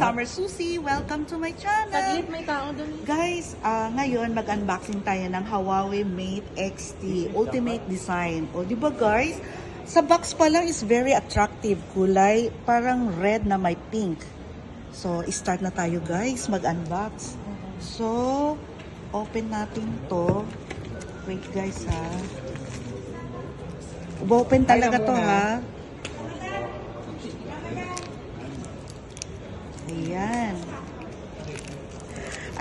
Summer Susie. Welcome to my channel. Saglit, may tao doon. Guys, ngayon mag-unboxing tayo ng Huawei Mate X-T Ultimate Design. O, di ba guys? Sa box pa lang is very attractive. Kulay, parang red na may pink. So, start na tayo guys, mag-unbox. So, open natin to. Wait guys ha. Open talaga to ha. Ayan.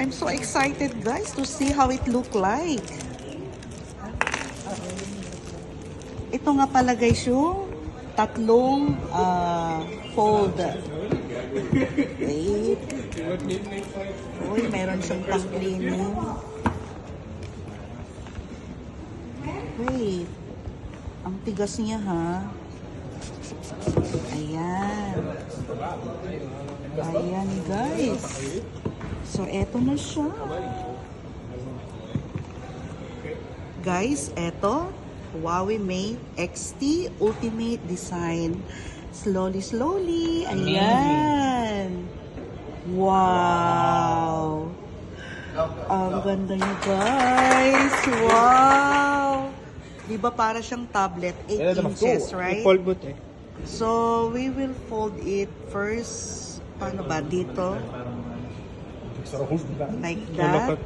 I'm so excited guys to see how it look like. Ito nga pala guys yung tatlong fold. Wait. Uy, meron siyang pang-cleaning. Wait. Ang tigas niya ha. Ayan. Ayan guys. So eto na siya. Guys, eto Huawei Mate X-T Ultimate Design. Slowly. Ayan. Wow. Ang ganda niya guys. Wow. Diba para siyang tablet, 8 inches, right? I-fold mo eh. So, we will fold it first. Paano ba? Dito. Like that.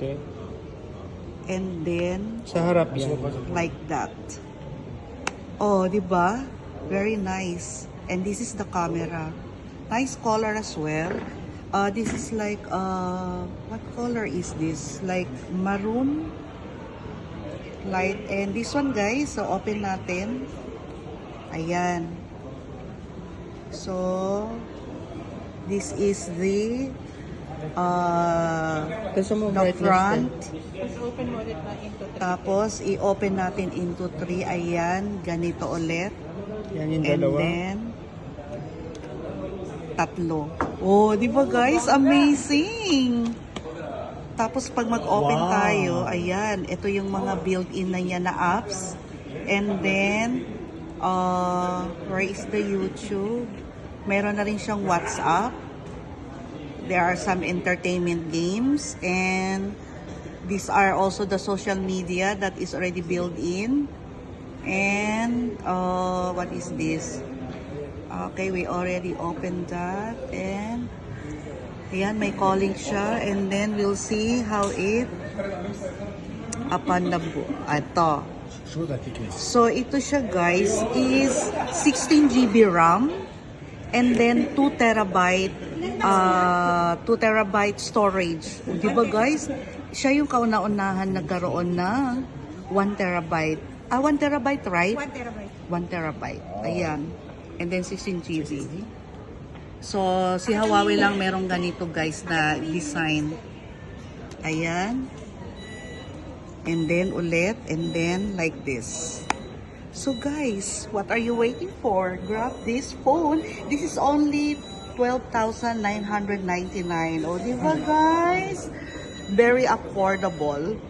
And then, Sa harap yan. like that. Oh, di ba? Very nice. And this is the camera. Nice color as well. This is like, what color is this? Like maroon? Light. And this one guys, so open natin. Ayan. So, this is the front. Open mo ulit na into Tapos, i-open natin into 3. Ayan, ganito ulit. yan yung And dalawa. then, tatlo. Oh, di ba guys? Amazing! Tapos, pag mag-open tayo, ayan, ito yung mga built-in na niya na apps. And then, where is the YouTube? Meron na rin siyang WhatsApp. There are some entertainment games. And these are also the social media that is already built in. And what is this? Okay, we already opened that. And ayan, may calling siya. And then we'll see how it upon the ito. So ito siya guys is 16 GB RAM. And then 2 terabyte storage. Di ba guys? Siya yung kauna-unahan nagkaroon ng 1 terabyte. 1 terabyte, right? 1 terabyte. 1 terabyte. Ayan. And then 16 GB. So, si Huawei lang merong ganito guys na design. Ayan. And then ulit. And then like this. So guys, what are you waiting for? Grab this phone. This is only 12,999. O, di ba guys? Very affordable.